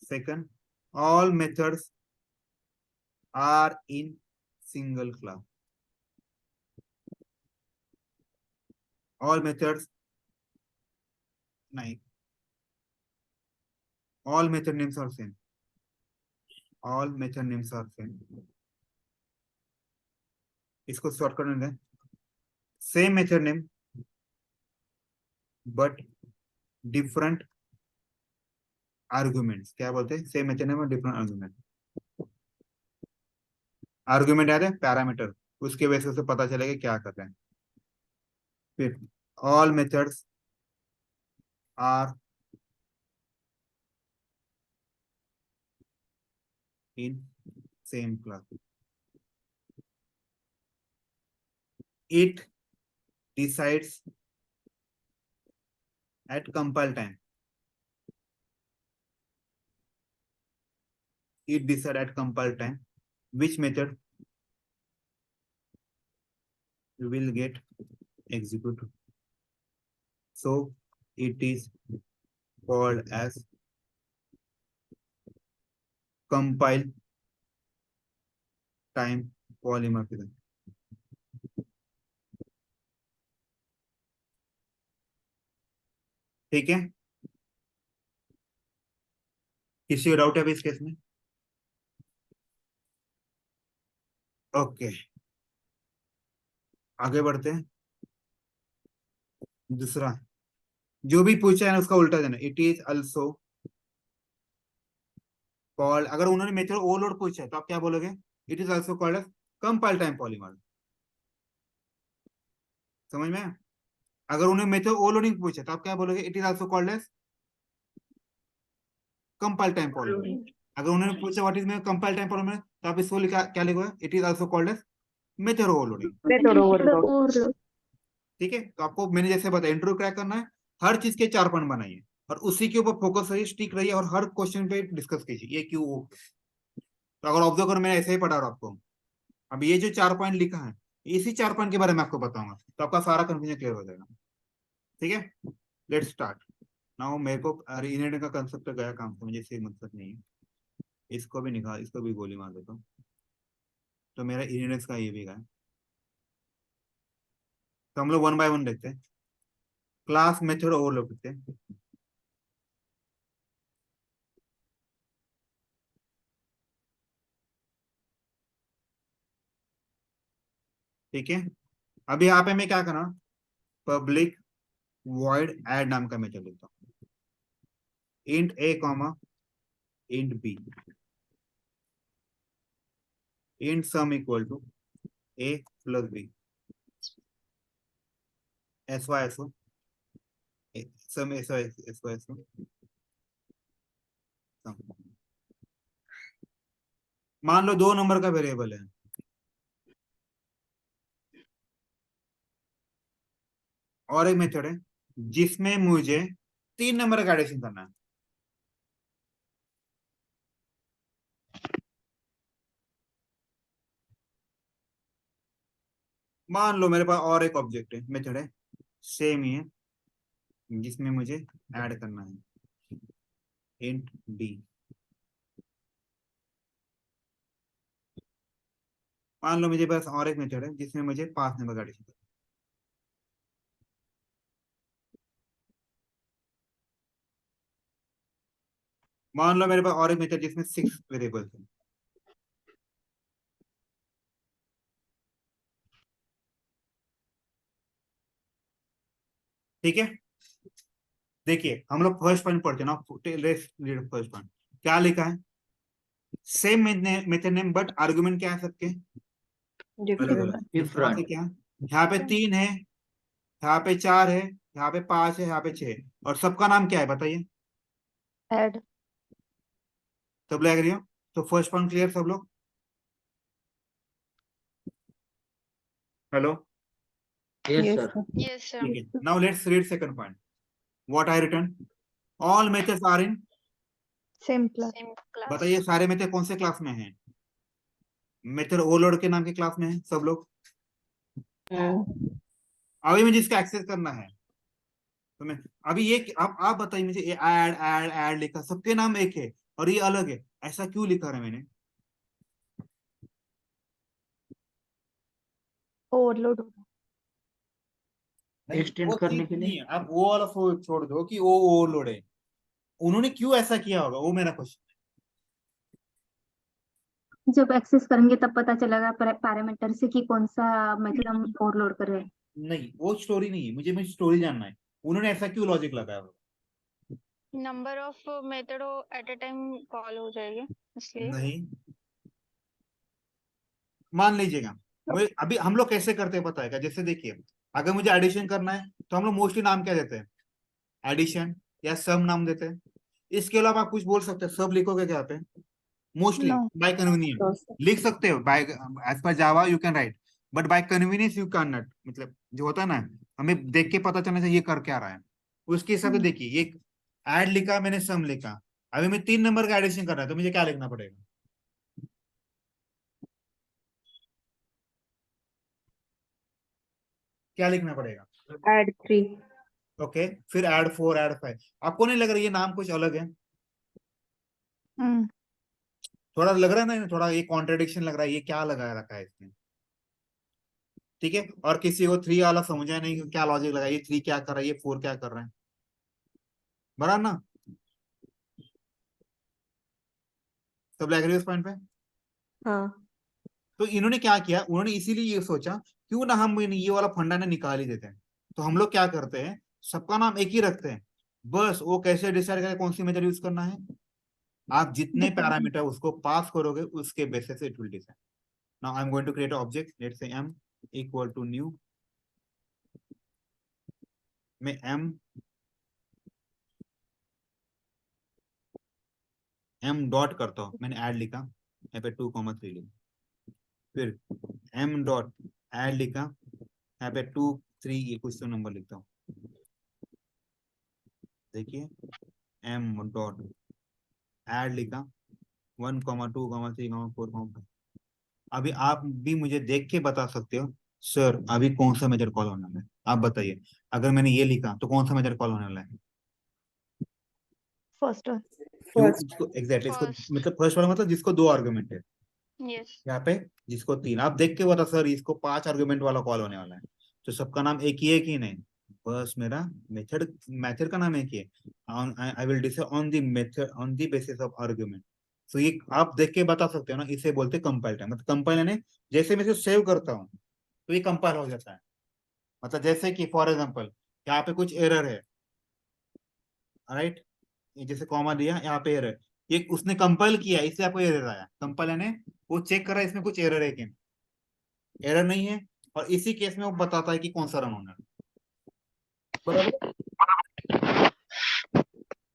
Second, all methods are in single class. All methods, नहीं, all method names are same. All method names are same. इसको शॉर्ट करने दें. Same method name, but different arguments. क्या बोलते हैं? Same method name और different argument. Argument याद है? पैरामीटर. उसके वजह से पता चलेगा क्या कर रहे हैं. फिर all methods are in same class. It decides at compile time. It decide at compile time which method will get executed. So it is called as compile time polymorphism. ठीक है? किसी को डाउट है अभी इस केस में? Okay, आगे बढ़ते हैं. दूसरा, जो भी पूछा है ना उसका उल्टा देना. It is also called. अगर उन्होंने मेथड ओवरलोड पूछा है तो आप क्या बोलोगे? It is also called as compile time polymorphism. समझ में? अगर उन्होंने मेथड ओवरलोडिंग पूछा तो आप क्या बोलोगे? It is also called as compile time polymorphism. अगर उन्होंने पूछा what is compile time polymorphism तो आप इसको क्या लिखोगे? It is also called as method overloading. Method overload. ठीक है? तो आपको मैंने जैसे बताया इंटरव्यू क्रैक करना है, हर चीज के 4 पॉइंट बनाइए और उसी के ऊपर फोकस रहिए, स्टिक रहिए और हर क्वेश्चन पे डिस्कस कीजिए ये क्यों वो. तो अगर ऑब्जर्व करो, मैंने ऐसे ही पढ़ा रहा आपको. अब ये जो 4 पॉइंट लिखा है, इसी 4 पॉइंट के बारे में आपको बताऊंगा, तो आपका सारा कंफ्यूजन क्लियर हो जाएगा. ठीक है? Let's start now. मेरे को इनहेरिटेंस का कंसेप्ट गया काम से, मुझे इससे मतलब नहीं है. इसको भी निकाल, इसको भी गोली मार देता हूँ. तो मेरा इनहेरिटेंस का ये भी गया. तो हम लोग 1 बाय 1 देखते हैं. क्लास मेथड ओवरलोड करते हैं. ठीक है? अभी यहाँ पे मैं क्या कर रहा हूँ? पब्लिक वॉइड ऐड नाम का मेथड लेता हूँ. Int A comma int B int sum equal to A plus B. S Y S sum S Y S Y S. मान लो 2 नंबर का वेरिएबल है. और एक मेथड है जिसमें मुझे 3 नंबर का एडिशन करना है. मान लो मेरे पास और एक ऑब्जेक्ट है, मेथड है सेम ही है, जिसमें मुझे ऐड करना है इंट डी. मान लो मेरे पास और एक मेथड है जिसमें मुझे 5 नंबर का एडिशन करना है. मान लो मेरे पास और एक मेथड जिसमें 6 वेरिएबल्स हैं. ठीक है? देखिए हम लोग फर्स्ट पॉइंट पढ़ते हैं ना. फर्स्ट पॉइंट क्या लिखा है? Same method name but argument क्या है सबके? अलग अलग. डिफरेंट. क्या? यहाँ पे 3 है, यहाँ पे 4 है, यहाँ पे 5 है, यहाँ पे 6 है, और सबका नाम क्या है बताइए? Add. सब लग रही हो? तो फर्स्ट पॉइंट क्लियर सब लोग? Hello? Yes, Yes, sir. sir. Yes, sir. ठीक है. Now let's read second point. What I return? All methods are in. Same class. Same class. बताइए सारे मेथड कौन से क्लास में हैं? मेथड ओवरलोड के नाम के क्लास में है सब लोग. अभी मुझे इसका एक्सेस करना है तो मैं अभी ये आप बताइए मुझे. ऐड ऐड ऐड लिखा, सबके नाम एक है और ये अलग है, ऐसा क्यों लिखा है मैंने? ओवरलोड हो रहा नहीं, Extend वो करने चीज के लिए? नहीं है, आप वो वाला छोड़ दो कि वो ओवरलोड है। उन्होंने क्यों ऐसा किया होगा, वो मेरा क्वेश्चन। जब एक्सेस करेंगे तब पता चलेगा पैरामीटर से कि कौन सा मेथड हम ओवरलोड कर रहे हैं। नहीं, वो स्टोरी नहीं है, मुझे स्टोरी जानना है, उन्होंने ऐसा क्यों लॉजिक लगाया होगा? Number of method at a time call हो जाएगी इसलिए। नहीं, मान लीजिएगा, मुझे अभी हम लोग कैसे करते हैं पता है क्या? जैसे देखिए, अगर मुझे एडिशन करना है तो हम लोग मोस्टली नाम क्या देते हैं? एडिशन या सम नाम देते हैं। इसके अलावा आप कुछ बोल सकते हैं, सब लिखोगे क्या पे? है। Mostly no by convenience sir. लिख सकते हो, बाय एज पर Java you can write, but by convenience you can not. मतलब जो होता है ना, हमें देख के पता चलना चाहिए ये कर क्या रहा है, उसके हिसाब से देखिए, ये ऐड लिखा, मैंने सम लिखा, अभी मैं 3 नंबर का एडिशन कर रहा है तो मुझे क्या लिखना पड़ेगा? क्या लिखना पड़ेगा? ऐड 3। ओके, फिर ऐड 4, ऐड 5। आपको नहीं लग रहा ये नाम कुछ अलग है? हम्म। थोड़ा लग रहा है ना, थोड़ा ये कॉन्ट्रेडिक्शन लग रहा है, ये क्या लगा रखा है इसमें? ठीक है, और किसी को 3 वाला समझा नहीं कि क्या लॉजिक लगा, ये 3 क्या कर रहा है, ये 4 क्या कर रहा है, बराबर ना? सब लग रही है उस पॉइंट पे? हाँ। तो इन्होंने क्या किया, उन्होंने इसीलिए ये सोचा क्यों ना हम ये वाला फंडा ना निकाल ही देते हैं। तो हम लोग क्या करते हैं, सबका नाम एक ही रखते हैं, बस वो कैसे डिसाइड करें कौन सी मेथड यूज करना है, आप जितने डिपेंड। पैरामीटर उसको पास करोगे उसके बेसिस से it will decide. Now I am going to create object, let's say m equal to new, मैं m डॉट करता हूँ, मैंने ऐड लिखा, यहाँ पे 2,3 लिखा, फिर m डॉट ऐड लिखा, यहाँ पे 2 3 ये कुछ तो नंबर लिखता हूँ, देखिए m डॉट ऐड लिखा 1,2,3,4। अभी आप भी मुझे देख के बता सकते हो सर अभी कौन सा मेजर कॉल होने वाला है, आप बताइए। अगर मैंने ये लिखा तो कौन सा मेजर कॉल होने वाला है? First one. क्यों इसको एग्जैक्टली इसको, फर्स्ट। मतलब फर्स्ट वाला मतलब जिसको 2 आर्गुमेंट है, यस। यहाँ पे जिसको 3, आप देख के बता सर इसको 5 आर्गुमेंट वाला कॉल होने वाला है, तो सबका नाम एक ही है कि नहीं? बस मेरा मेथड मेथड का नाम एक ही है, I will decide on the method on the basis of argument. तो ये आप देख के बता सकते हो ना, इसे बोलते कंपाइल टाइम। मतलब कंपाइल यानी जैसे मैं इसे सेव करता हूँ तो ये कंपाइल हो जाता है। मतलब जैसे कि फॉर एग्जांपल यहाँ पे कुछ एरर है, राइट, जैसे कॉमा दिया यहाँ पे एरर, ये उसने कंपाइल किया इसलिए आपको एरर आया। कंपाइल यानी वो चेक कर रहा है इसमें कुछ एरर है कि एरर नहीं है, और इसी केस में वो बताता है कि कौन सा रन होना है, बराबर।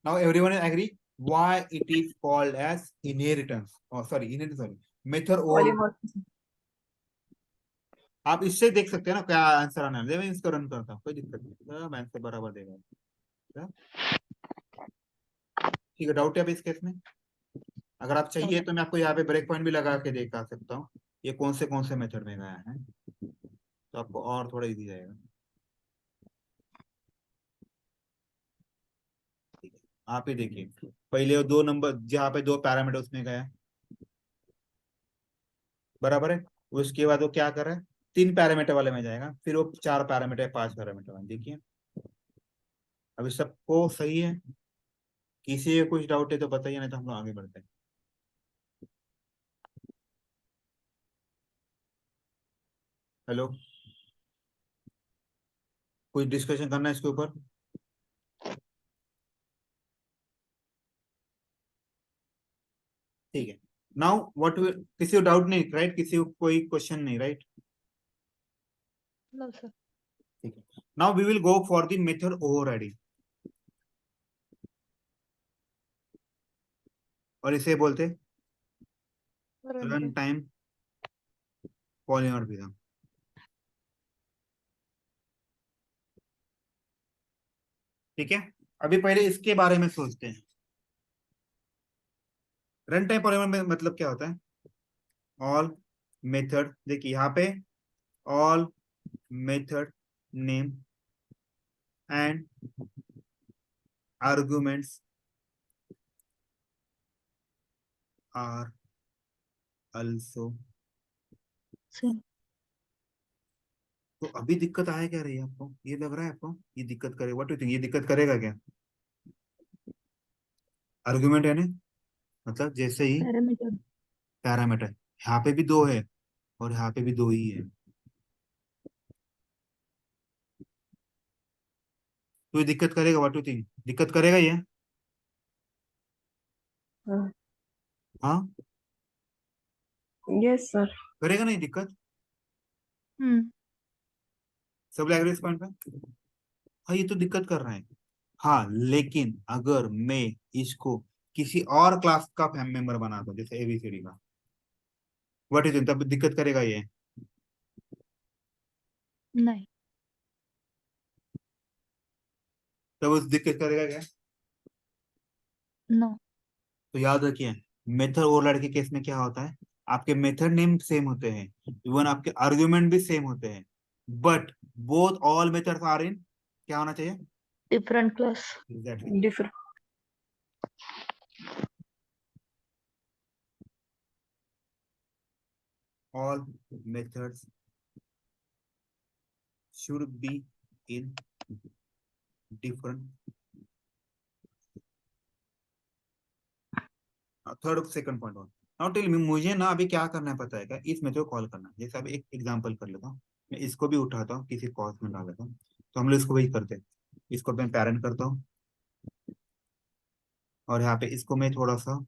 Now everyone agree why it is called as inheritance, sorry inheritance, sorry method over. Polymorphism. आप इससे देख सकते हैं ना क्या आंसर आना है, मैं इसको रन करता हूँ, कोई दिक्कत नहीं, सब आंसर बराबर देगा। ठीक है, डाउट है अभी इस केस में? अगर आप चाहिए तो मैं आपको यहाँ पे ब्रेक पॉइंट भी लगा के दिखा सकता हूँ ये कौन से मेथड में गया है, तो आपको और थोड़ा इजी जाएगा। ठीक है, आप ही देखिए, पहले वो 2 नंबर जहाँ पे 2 पैरामीटर उसमें गया, बराबर है, उसके बाद वो क्या कर रहा है, 3 पैरामीटर वाले में जाएगा, फिर वो 4 पैरामीटर 5 पैरामीटर वाले, देखिए अभी सबको सही है। किसी को कुछ डाउट है तो बताइए, नहीं तो हम लोग आगे बढ़ते हैं। हेलो, कुछ डिस्कशन करना है इसके ऊपर? ठीक है, नाउ व्हाट, किसी को डाउट नहीं राइट, किसी को कोई क्वेश्चन नहीं राइट? No sir. ठीक है, now we will go for the method overriding, और इसे बोलते रन टाइम पॉलीमॉर्फिज्म। ठीक है, अभी पहले इसके बारे में सोचते हैं। रन टाइम पॉलीमॉर्फिज्म मतलब क्या होता है? ऑल मेथड, देखिए यहाँ पे all method name and arguments are also. Same. तो अभी दिक्कत आया क्या रही है आपको, ये लग रहा है आपको ये दिक्कत करे, व्हाट यू थिंक, ये दिक्कत करेगा क्या? आर्गुमेंट है ना, मतलब जैसे ही Parameter. पैरामीटर, यहाँ पे भी दो है और यहाँ पे भी दो ही है, तो ये दिक्कत करेगा, व्हाट यू थिंक, दिक्कत करेगा ये? हाँ. हाँ, Yes, sir. करेगा नहीं दिक्कत? हम्म. सब लग रहे इस पॉइंट पे? हाँ, ये तो दिक्कत कर रहा है। हाँ, लेकिन अगर मैं इसको किसी और क्लास का मेंबर बना दूं, जैसे एबीसीडी का, व्हाट इज, तब दिक्कत करेगा ये? नहीं. तब उस दिक्कत करेगा क्या? No. तो याद रखिए, मेथड ओवरराइड के केस में क्या होता है, आपके मेथड नेम सेम होते हैं, इवन आपके आर्ग्यूमेंट भी सेम होते हैं, but both all methods are in, क्या होना चाहिए? Different class. Exactly, Different. All methods should be in different, third second point और, नाउ टेल मी, मुझे ना अभी क्या करना है पता है क्या, इस मेथड को कॉल करना है। जैसे अभी एक एग्जांपल कर लेता हूँ, मैं इसको भी उठाता हूँ, किसी कॉस्ट में डाल देता हूँ, तो हम लोग इसको वही करते हैं, इसको मैं पेरेंट करता हूँ, और यहाँ पे इसको मैं थोड़ा सा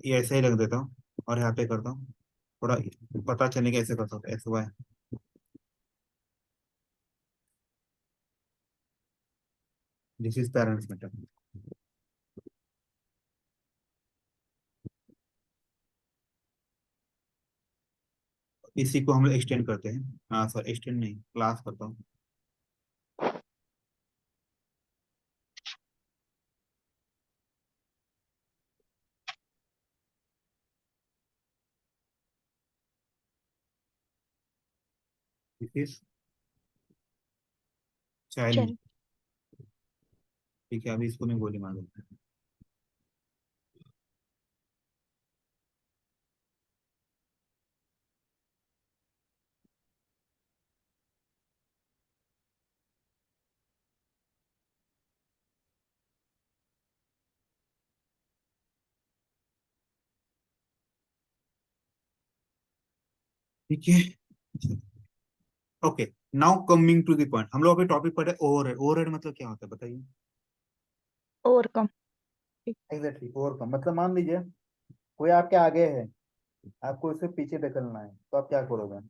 ये ऐसे ही रख देता हूँ, और यहाँ पे करता हूँ, थोड़ा पता चलने के ऐसे करता हूँ, X Y, this is parents method. इसी को हम लोग एक्सटेंड करते हैं, हाँ सर, एक्सटेंड नहीं, क्लास करता हूँ, दिस इज चाइल्ड। Chal. ठीक है, अभी इसको मैं गोली मार देता हूँ। ठीक है, okay, now coming to the point, हम लोग अभी टॉपिक पढ़े ओवरहेड। ओवरहेड मतलब क्या होता है बताइए? Overcome. एग्जैक्टली, ओवरकम मतलब मान लीजिए कोई आपके आगे है, आपको उससे पीछे ढकलना है, तो आप क्या करोगे?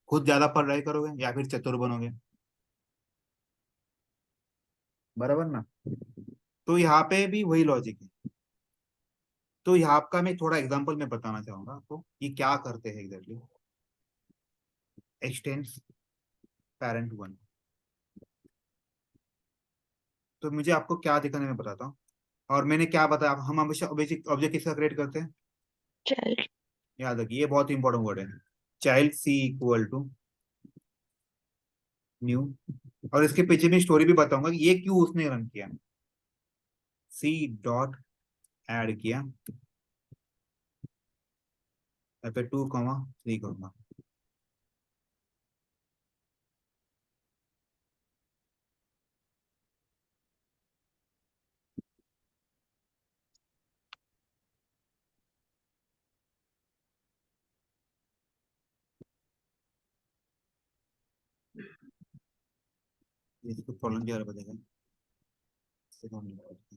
खुद ज्यादा पढ़ाई करोगे या फिर चतुर बनोगे, बराबर ना? तो यहाँ पे भी वही लॉजिक है। तो यहाँ का मैं थोड़ा एग्जांपल में बताना चाहूंगा आपको, ये क्या करते हैं एग्जैक्टली। एक्सटेंस पेरेंट वन, तो मुझे आपको क्या दिखाने में बताता हूँ, और मैंने क्या बताया, हम हमेशा ऑब्जेक्ट किसका क्रिएट करते हैं? Child. याद रखिए, ये बहुत इंपॉर्टेंट वर्ड है, child C equal to new, और इसके पीछे में स्टोरी भी बताऊंगा कि ये क्यों उसने रन किया, सी डॉट ऐड किया, यहाँ पे 2, 3 करूंगा, इसको प्रॉब्लम क्या बताएगा, इससे काम नहीं होगा।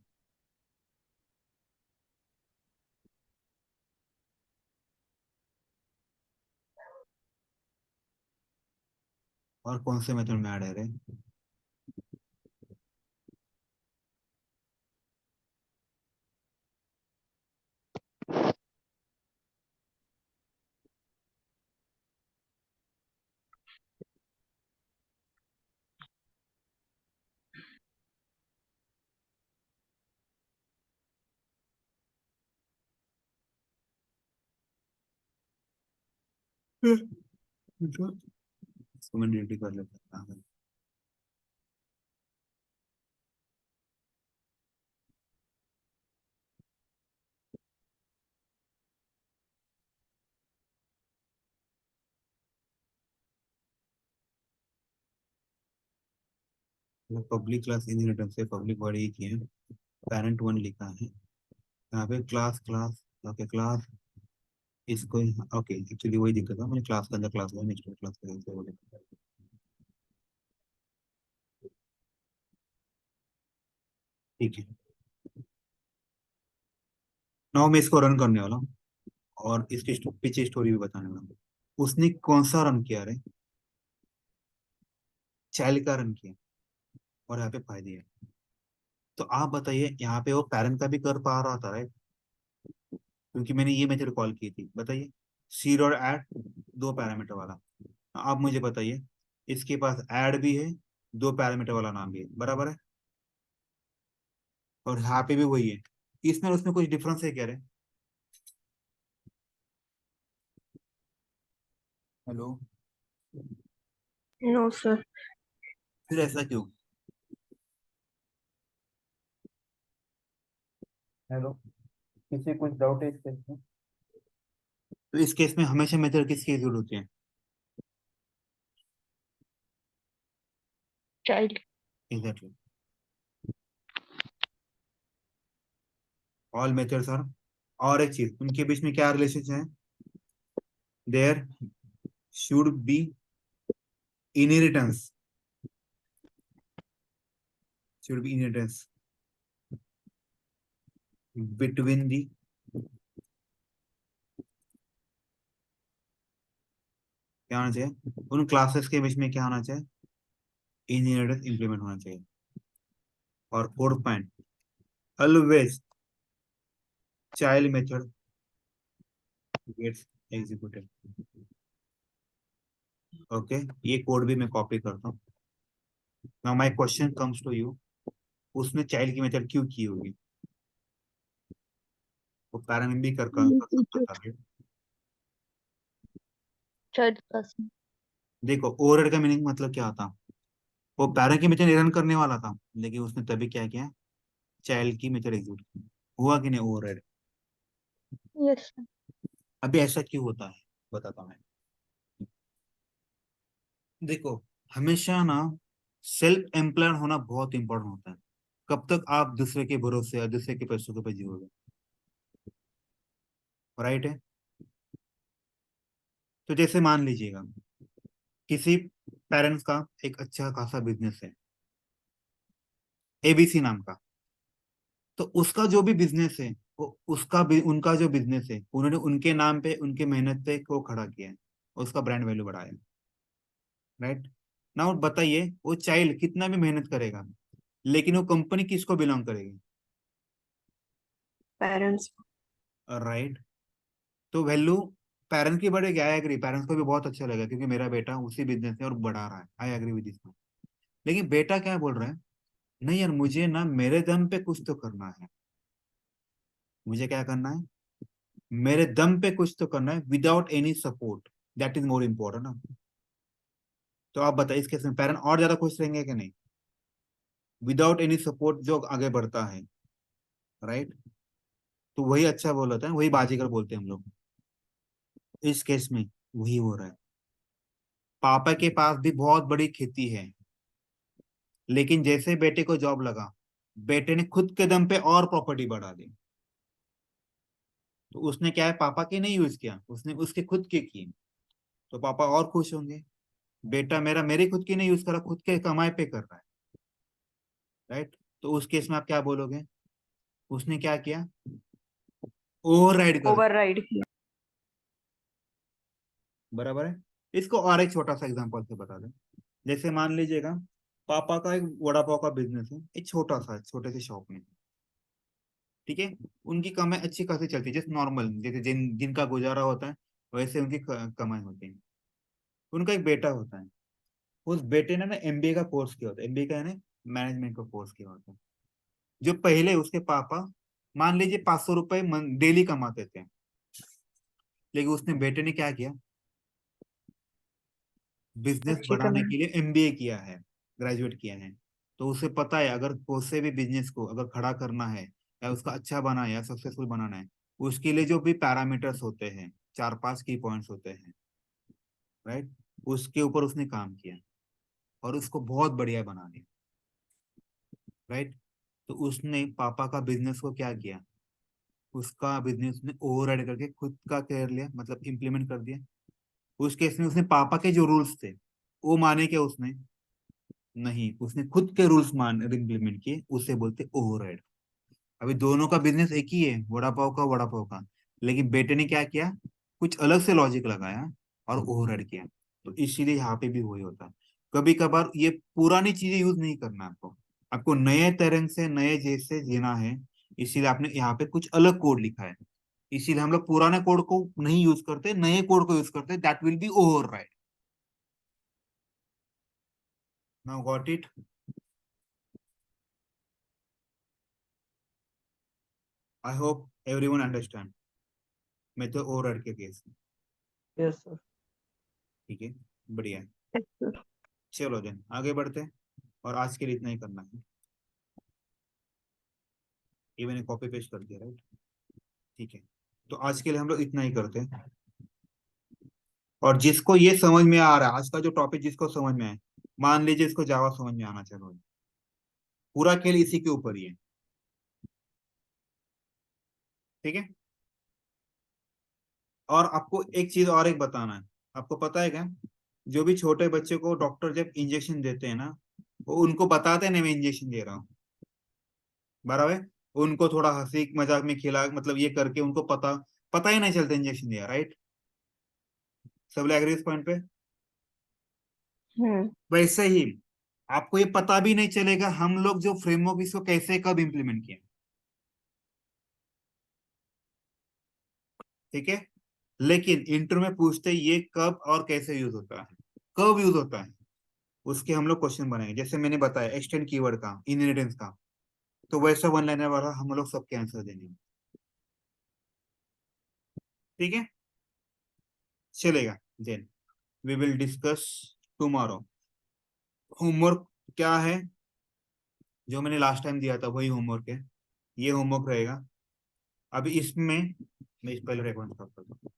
और कौन से मेथड में ऐड है रे? इसको मैं डिलीट कर लेता हूँ। पब्लिक क्लास इनहेरिटेंस से पब्लिक वर्ड एक ही है, पेरेंट वन लिखा है यहाँ पे, क्लास क्लास ओके क्लास इसको ओके एक्चुअली वही दिक्कत है, मुझे क्लास के अंदर क्लास है नेक्स्ट क्लास का वो दिक्कत है। ठीक है, नाउ मैं इसको रन करने वाला हूँ और इसकी पीछे स्टोरी भी बताने वाला हूँ। उसने कौन सा रन किया रे, चाइल्ड का रन किया और यहाँ पे फायदे है। तो आप बताइए यहाँ पे वो पेरेंट का भी कर पा रहा था राइट, क्योंकि मैंने ये मेथड कॉल की थी। बताइए सीड और ऐड, दो पैरामीटर वाला। आप मुझे बताइए इसके पास ऐड भी है, दो पैरामीटर वाला नाम भी है, बराबर है, और यहाँ पे भी वही है। इसमें और उसमें कुछ डिफरेंस है क्या रे? Hello, no sir. फिर ऐसा क्यों? हेलो, किसी कुछ डाउट है इस केस में? तो इस केस में हमेशा मेथड किसकी जरूरत होती है? Child. Exactly, all methods are. और एक चीज, उनके बीच में क्या रिलेशन है? There should be inheritance, should be inheritance between the क्या होना चाहिए, उन क्लासेस के बीच में क्या होना चाहिए? इनहेरिटेंस इंप्लीमेंट होना चाहिए। और fourth point, always child method gets executed. Okay, ये कोड भी मैं कॉपी करता हूँ। Now my question comes to you, उसने चाइल्ड की मेथड क्यों की होगी? वो पैरेंट भी कर सकता था right? चाइल्ड क्लास में। देखो ओवरहेड का मीनिंग मतलब क्या होता, वो पैरेंट की मेथड रन करने वाला था, लेकिन उसने तभी क्या किया, चाइल्ड की मेथड एग्जीक्यूट की। हुआ कि नहीं ओवरहेड? Yes sir. अभी ऐसा क्यों होता है बताता हूं मैं। देखो हमेशा ना सेल्फ एम्प्लॉयड होना बहुत इंपॉर्टेंट होता है। कब तक आप दूसरे के भरोसे या दूसरे के पैसों के पे जियोगे? राइट है। तो जैसे मान लीजिएगा किसी पेरेंट्स का एक अच्छा खासा बिजनेस है, एबीसी नाम का। तो उसका जो भी बिजनेस है, वो उसका भी उनका जो बिजनेस है, उन्होंने उनके नाम पे उनके मेहनत पे को खड़ा किया है, उसका ब्रांड वैल्यू बढ़ाया। राइट। नाउ बताइए वो चाइल्ड कितना भी मेहनत करेगा, लेकिन वो कंपनी किसको बिलोंग करेगी? पेरेंट्स। राइट। तो वैल्यू पेरेंट्स की बढ़ेगी, आई एग्री, पेरेंट्स को भी बहुत अच्छा लगेगा क्योंकि मेरा बेटा उसी बिजनेस में और बढ़ा रहा है, आई एग्री विद दिस। लेकिन बेटा क्या बोल रहा है, नहीं यार मुझे ना मेरे दम पे कुछ तो करना है, मुझे क्या करना है, मेरे दम पे कुछ तो करना है without any support, that is more important ना। तो आप बताइए इस केस में पेरेंट और ज्यादा खुश रहेंगे कि नहीं? विदाउट एनी सपोर्ट जो आगे बढ़ता है, राइट, तो वही अच्छा बोल होता है, वही बाजीगर बोलते हैं हम लोग। इस केस में वही हो रहा है। पापा के पास भी बहुत बड़ी खेती है, लेकिन जैसे बेटे को जॉब लगा, बेटे ने खुद के दम पे और प्रॉपर्टी बढ़ा दी। तो उसने क्या है, पापा के नहीं यूज किया, उसने उसके खुद के किए। तो पापा और खुश होंगे, बेटा मेरा मेरे खुद की नहीं यूज करा, खुद के कमाई पे कर रहा है। राइट। तो उस केस में आप क्या बोलोगे, उसने क्या किया, ओवरराइड कर दिया। ओवरराइड किया। बराबर है। इसको और एक छोटा सा एग्जांपल से बता दें। जैसे मान लीजिएगा पापा का एक वड़ा पाव का बिजनेस है, एक छोटा सा छोटे से शॉप में। ठीक है, उनकी कमाई अच्छी खासी चलती है, जैसे नॉर्मल जैसे जिनका गुजारा होता है वैसे उनकी कमाई होती है। उनका एक बेटा होता है, उस बेटे ने ना एमबीए का कोर्स किया होता है, एमबीए का यानी मैनेजमेंट का कोर्स किया होता है। जो पहले उसके पापा मान लीजिए 500 रुपए डेली कमाते थे, लेकिन उसने बेटे ने क्या किया, बिजनेस अच्छी बढ़ाने कमाई। के लिए एमबीए किया है, ग्रेजुएट किया है। तो उसे पता है अगर कोई भी बिजनेस को अगर खड़ा करना है या उसका अच्छा बना है या सक्सेसफुल बनाना है, उसके लिए जो भी पैरामीटर्स होते हैं, 4-5 की पॉइंट्स होते हैं, राइट, उसके ऊपर उसने काम किया और उसको बहुत बढ़िया बना दिया। राइट। तो उसने पापा का बिजनेस को क्या किया, उसका बिजनेस ने ओवरराइड करके खुद का कर लिया, मतलब इम्प्लीमेंट कर दिया। उस केस में उसने पापा के जो रूल्स थे वो माने क्या उसने, नहीं, उसने खुद के रूल्स मान इम्प्लीमेंट किए, उसे बोलते ओवरराइड। अभी दोनों का बिजनेस एक ही है, वड़ा पाव का, लेकिन बेटे ने क्या किया, कुछ अलग से लॉजिक लगाया और ओवरराइड किया। तो इसीलिए यहाँ पे भी वही होता है। कभी कभार ये पुरानी चीजें यूज नहीं करना आपको, आपको नए तरंग से नए जैसे जीना है। इसीलिए आपने यहाँ पे कुछ अलग कोड लिखा है। इसीलिए हम लोग पुराने कोड को नहीं यूज करते, नए कोड को यूज करते, that will be override. Now got it. I hope everyone understand method override के केस। Yes sir. ठीक है, बढ़िया है। चलो देन आगे बढ़ते हैं, और आज के लिए इतना ही करना है। ये मैंने कॉपी पेस्ट कर दिया, राइट। ठीक है, तो आज के लिए हम लोग इतना ही करते हैं। और जिसको ये समझ में आ रहा है, आज का जो टॉपिक जिसको समझ में आए, मान लीजिए इसको जावा समझ में आना चाहिए, पूरा खेल इसी के ऊपर ही है। ठीक है, और आपको एक चीज और एक बताना है। आपको पता है क्या, जो भी छोटे बच्चे को डॉक्टर जब इंजेक्शन देते हैं ना, वो उनको बताते हैं ना मैं इंजेक्शन दे रहा हूँ, बराबर। उनको थोड़ा हंसी मजाक में खिला, मतलब ये करके उनको पता पता ही नहीं चलता इंजेक्शन दिया, राइट। सब लोग एग्री इस पॉइंट पे। वैसे ही आपको ये पता भी नहीं चलेगा हम लोग जो फ्रेमवर्क इसको कैसे कब इंप्लीमेंट किया। ठीक है, लेकिन इंटर में पूछते ये कब और कैसे यूज होता है, कब यूज होता है, उसके हम लोग क्वेश्चन बनाएंगे। जैसे मैंने बताया एक्सटेंड कीवर्ड का, इनहेरिटेंस का, तो वैसा वन लाइनर वाला हम लोग सबके आंसर देंगे। ठीक है, चलेगा। Then we will discuss tomorrow. Homework क्या है, जो मैंने लास्ट टाइम दिया था वही होमवर्क है, ये होमवर्क रहेगा। अभी इसमें मैं इस पहले रेकॉर्ड करता हूँ।